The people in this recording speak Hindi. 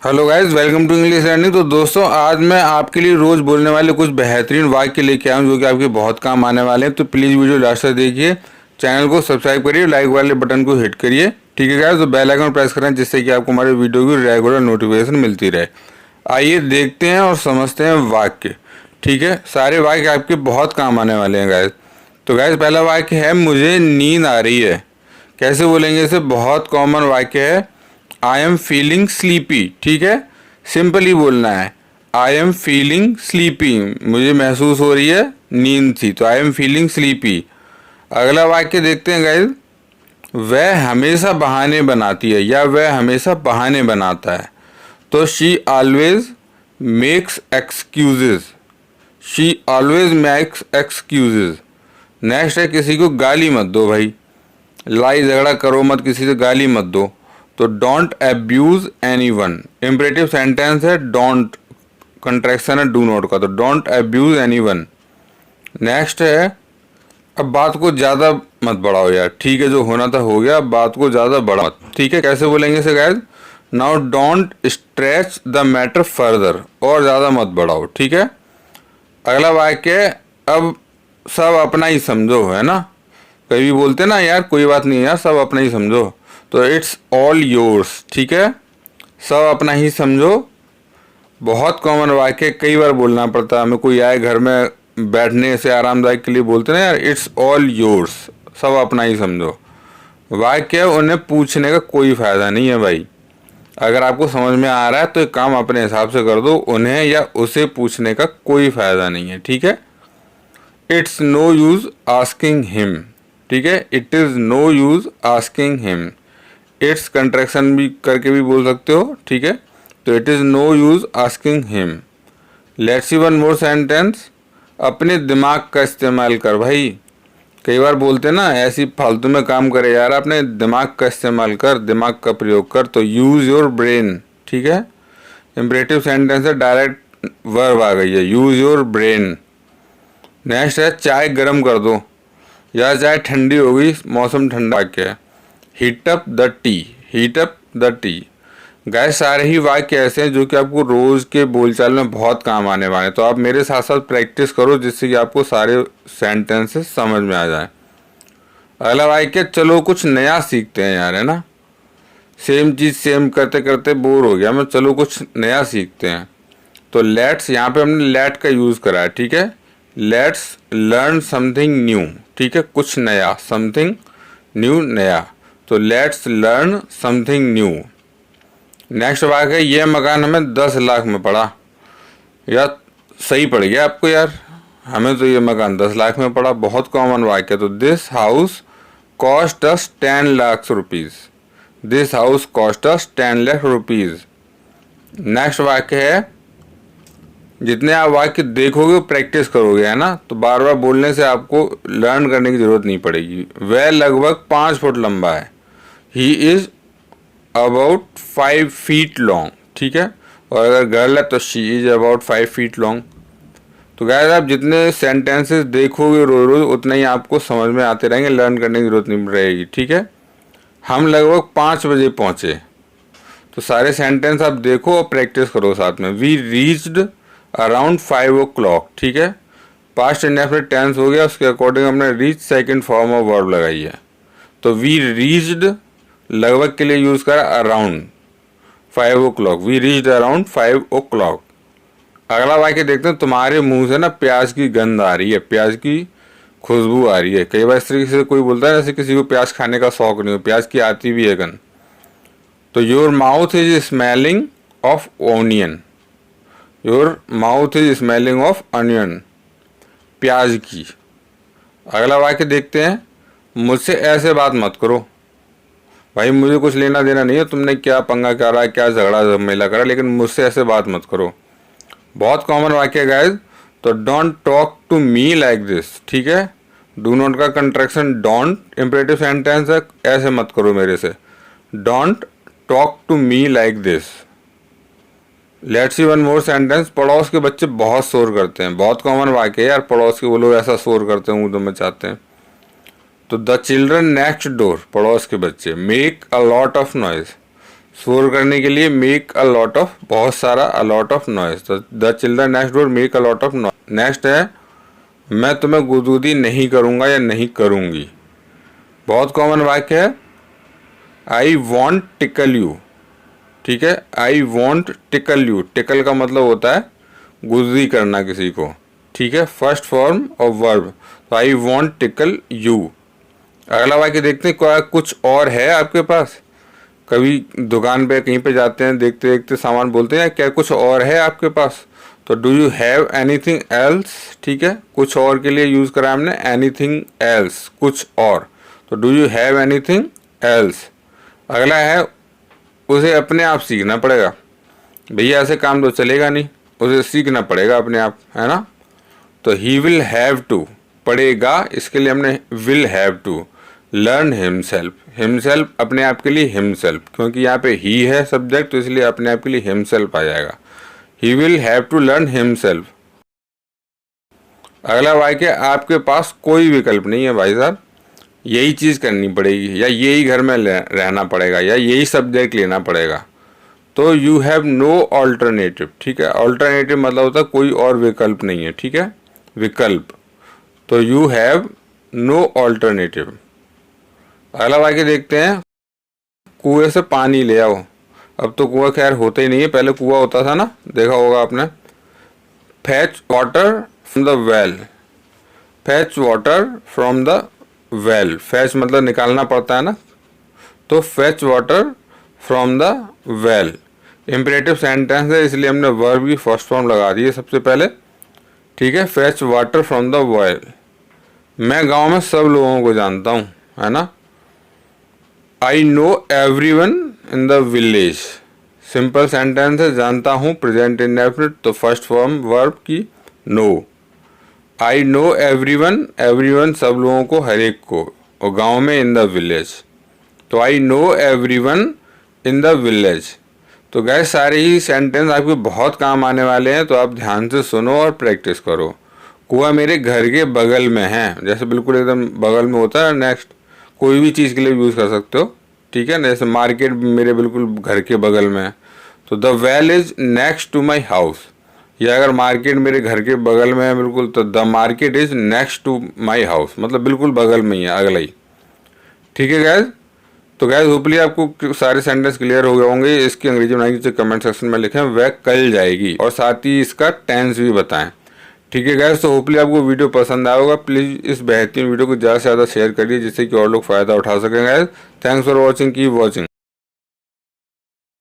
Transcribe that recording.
Hello guys, welcome to English learning. तो दोस्तों, आज मैं आपके लिए रोज़ बोलने वाले कुछ बेहतरीन वाक्य लेके आया हूँ जो कि आपके बहुत काम आने वाले हैं। तो प्लीज़ वीडियो लास्ट तक देखिए, चैनल को सब्सक्राइब करिए, लाइक वाले बटन को हिट करिए, ठीक है गाइस। तो बेल आइकन प्रेस करें जिससे कि आपको हमारे वीडियो की रेगुलर नोटिफिकेशन मिलती रहे। आइए देखते हैं और समझते हैं वाक्य, ठीक है। सारे वाक्य आपके बहुत काम आने वाले हैं गाइस। तो गाइस, पहला वाक्य है मुझे नींद आ रही है। कैसे बोलेंगे इसे? बहुत कॉमन वाक्य है, आई एम फीलिंग स्लीपी, ठीक है। सिंपली बोलना है, आई एम फीलिंग स्लीपी, मुझे महसूस हो रही है नींद थी, तो आई एम फीलिंग स्लीपी। अगला वाक्य देखते हैं गाइस, वह हमेशा बहाने बनाती है या वह हमेशा बहाने बनाता है। तो she always makes excuses, she always makes excuses. Next है, किसी को गाली मत दो भाई, लड़ाई झगड़ा करो मत, किसी से गाली मत दो। तो don't abuse any one. Imperative sentence है, डोंट कंट्रैक्शन है डू नॉट का, तो don't abuse any one. Next है, अब बात को ज़्यादा मत बढ़ाओ यार, ठीक है, जो होना था हो गया, अब बात को ज़्यादा बढ़ाओ मत, ठीक है। कैसे बोलेंगे इसे guys? Now don't stretch the matter further, और ज़्यादा मत बढ़ाओ, ठीक है। अगला वाक्य है, अब सब अपना ही समझो, है ना। कभी बोलते ना यार कोई बात नहीं यार, सब अपना ही समझो, तो इट्स ऑल योर्स, ठीक है। सब अपना ही समझो, बहुत कॉमन वाक्य, कई बार बोलना पड़ता है हमें। कोई आए घर में बैठने से आरामदायक के लिए बोलते ना यार, इट्स ऑल योर्स, सब अपना ही समझो। वाक्य उन्हें पूछने का कोई फ़ायदा नहीं है भाई। अगर आपको समझ में आ रहा है तो एक काम अपने हिसाब से कर दो, उन्हें या उसे पूछने का कोई फ़ायदा नहीं है, ठीक है। It's no use asking him, ठीक है, it is no use asking him. It's contraction भी करके भी बोल सकते हो, ठीक है। तो it is no use asking him. Let's see one more sentence, अपने दिमाग का इस्तेमाल कर भाई। कई बार बोलते ना ऐसी फालतू में काम करे यार, अपने दिमाग का इस्तेमाल कर, दिमाग का प्रयोग कर, तो यूज़ योर ब्रेन, ठीक है। इम्परेटिव सेंटेंस है, डायरेक्ट वर्ब आ गई है, यूज़ योर ब्रेन। नेक्स्ट है, चाय गर्म कर दो, या चाय ठंडी हो गई, मौसम ठंडा वाक्य है, heat up the T, heat up the T. Guys, सारे ही वाक्य ऐसे हैं जो कि आपको रोज़ के बोलचाल में बहुत काम आने वाले हैं। तो आप मेरे साथ साथ प्रैक्टिस करो जिससे कि आपको सारे सेंटेंसेस समझ में आ जाए। अगला वाक्य, चलो कुछ नया सीखते हैं यार, है ना। सेम चीज़ सेम करते करते बोर हो गया मैं, चलो कुछ नया सीखते हैं। तो लेट्स, यहाँ पे हमने लेट का यूज़ करा है, ठीक है। लेट्स लर्न समथिंग न्यू, ठीक है, कुछ नया, समथिंग न्यू, नया, तो let's learn something new. Next वाक्य है, यह मकान हमें 10 लाख में पड़ा, यार सही पड़ गया आपको यार, हमें तो ये मकान 10 लाख में पड़ा, बहुत कॉमन वाक्य। तो this house cost us 10 lakh rupees, this house cost us 10 lakh rupees. Next वाक्य है, जितने आप वाक्य देखोगे प्रैक्टिस करोगे, है ना, तो बार बार बोलने से आपको लर्न करने की ज़रूरत नहीं पड़ेगी। वह लगभग 5 फुट लंबा है, he is about 5 feet long, ठीक है। और अगर गर्ल है तो she is about 5 feet long. तो गाइस, आप जितने सेंटेंसेस देखोगे रोज रोज उतना ही आपको समझ में आते रहेंगे, लर्न करने की जरूरत नहीं रहेगी, ठीक है। हम लगभग 5 बजे पहुँचे, तो सारे सेंटेंस आप देखो और प्रैक्टिस करो साथ में। वी रीच्ड अराउंड 5 o'clock, ठीक है। पास्ट इंडेफिनिट टेंस हो गया, उसके अकॉर्डिंग हमने reach second form of verb लगाई है। तो वी रीच्ड लगभग के लिए यूज़ करा around 5 o'clock, we reached around 5 o'clock। अगला वाक्य देखते हैं, तुम्हारे मुंह से ना प्याज की गंध आ रही है, प्याज की खुशबू आ रही है। कई बार इस तरीके से कोई बोलता है जैसे किसी को प्याज खाने का शौक नहीं हो, प्याज की आती भी है गंध। तो your mouth is smelling of onion, your mouth is smelling of onion, प्याज की। अगला वाक्य देखते हैं, मुझसे ऐसे बात मत करो भाई, मुझे कुछ लेना देना नहीं है तुमने क्या पंगा करा, क्या झगड़ा झमेला करा, लेकिन मुझसे ऐसे बात मत करो। बहुत कॉमन वाक्य है गाइस। तो don't talk to me like this, ठीक है। डू नॉट का कंट्रैक्शन डोंट, इम्परेटिव सेंटेंस है, ऐसे मत करो मेरे से, don't talk to me like this. Let's see one more sentence, पड़ोस के बच्चे बहुत शोर करते हैं। बहुत कॉमन वाक्य है यार, पड़ोस के वो लोग ऐसा शोर करते हैं, ऊधम मचाते हैं। तो द चिल्ड्रन नेक्स्ट डोर, पड़ोस के बच्चे, make a lot of noise, शोर करने के लिए मेक अ लॉट ऑफ, बहुत सारा, अ लॉट ऑफ नॉइज। तो the children next door make a lot of noise. Next है मैं तुम्हें गुदगुदी नहीं करूँगा या नहीं करूँगी, बहुत कॉमन वाक्य है। आई वॉन्ट टिकल यू, ठीक है, I want tackle you, tackle का मतलब होता है गुदगुदी करना किसी को, ठीक है, फर्स्ट फॉर्म ऑफ वर्ब। तो आई वॉन्ट टिकल यू। अगला वाक्य देखते हैं, क्या कुछ और है आपके पास। कभी दुकान पे कहीं पे जाते हैं, देखते देखते सामान बोलते हैं क्या कुछ और है आपके पास, तो do you have anything else, ठीक है, कुछ और के लिए यूज़ करा हमने एनीथिंग एल्स, कुछ और, तो do you have anything else. अगला है उसे अपने आप सीखना पड़ेगा, भैया ऐसे काम तो चलेगा नहीं, उसे सीखना पड़ेगा अपने आप, है ना। तो ही विल हैव टू, पड़ेगा, इसके लिए हमने will have to learn himself, himself अपने आप के लिए हिमसेल्फ, क्योंकि यहाँ पे ही है सब्जेक्ट तो इसलिए अपने आप के लिए हिमसेल्फ आ जाएगा। He will have to learn himself. अगला वाक्य, आपके पास कोई विकल्प नहीं है भाई साहब, यही चीज़ करनी पड़ेगी या यही घर में रहना पड़ेगा या यही सब्जेक्ट लेना पड़ेगा। तो यू हैव नो ऑल्टरनेटिव, ठीक है, ऑल्टरनेटिव मतलब होता है कोई और विकल्प नहीं है, ठीक है, विकल्प। तो यू हैव नो ऑल्टरनेटिव। अगला वाक्य देखते हैं, कुएं से पानी ले आओ। अब तो कुआं खैर होता ही नहीं है, पहले कुआं होता था ना, देखा होगा आपने। Fetch water from the well, fetch water from the well, fetch मतलब निकालना पड़ता है ना, तो fetch water from the well imperative sentence है, इसलिए हमने वर्ब की फर्स्ट फॉर्म लगा दी है सबसे पहले, ठीक है, fetch water from the well. मैं गांव में सब लोगों को जानता हूँ, है ना। I know everyone in the village, simple sentence है, जानता हूँ, प्रेजेंट इंडेफिनिट, तो फर्स्ट फॉर्म वर्ब की know. I know everyone, everyone सब लोगों को, हर एक को, और गांव में इन द विलेज, तो आई know everyone in the village. तो गैस सारे ही सेंटेंस आपके बहुत काम आने वाले हैं, तो आप ध्यान से सुनो और प्रैक्टिस करो। कुआं मेरे घर के बगल में है, जैसे बिल्कुल एकदम बगल में होता है। नेक्स्ट कोई भी चीज़ के लिए यूज़ कर सकते हो, ठीक है, जैसे मार्केट मेरे बिल्कुल घर के बगल में है, तो the well is next to my house, या अगर मार्केट मेरे घर के बगल में है बिल्कुल, तो the market is next to my house, मतलब बिल्कुल बगल में ही है, अगला ही, ठीक है गैस। तो गैस होपली आपको सारे सेंटेंस क्लियर हो गए होंगे। इसकी अंग्रेजी बनाएंगे जो कमेंट सेक्शन में लिखें, वह कल जाएगी, और साथ ही इसका टेंस भी बताएं, ठीक है गैस। तो होपली आपको वीडियो पसंद आया होगा, प्लीज़ इस बेहतरीन वीडियो को ज़्यादा से ज़्यादा शेयर करिए जिससे कि और लोग फ़ायदा उठा सकें gas. Thanks for watching, keep watching.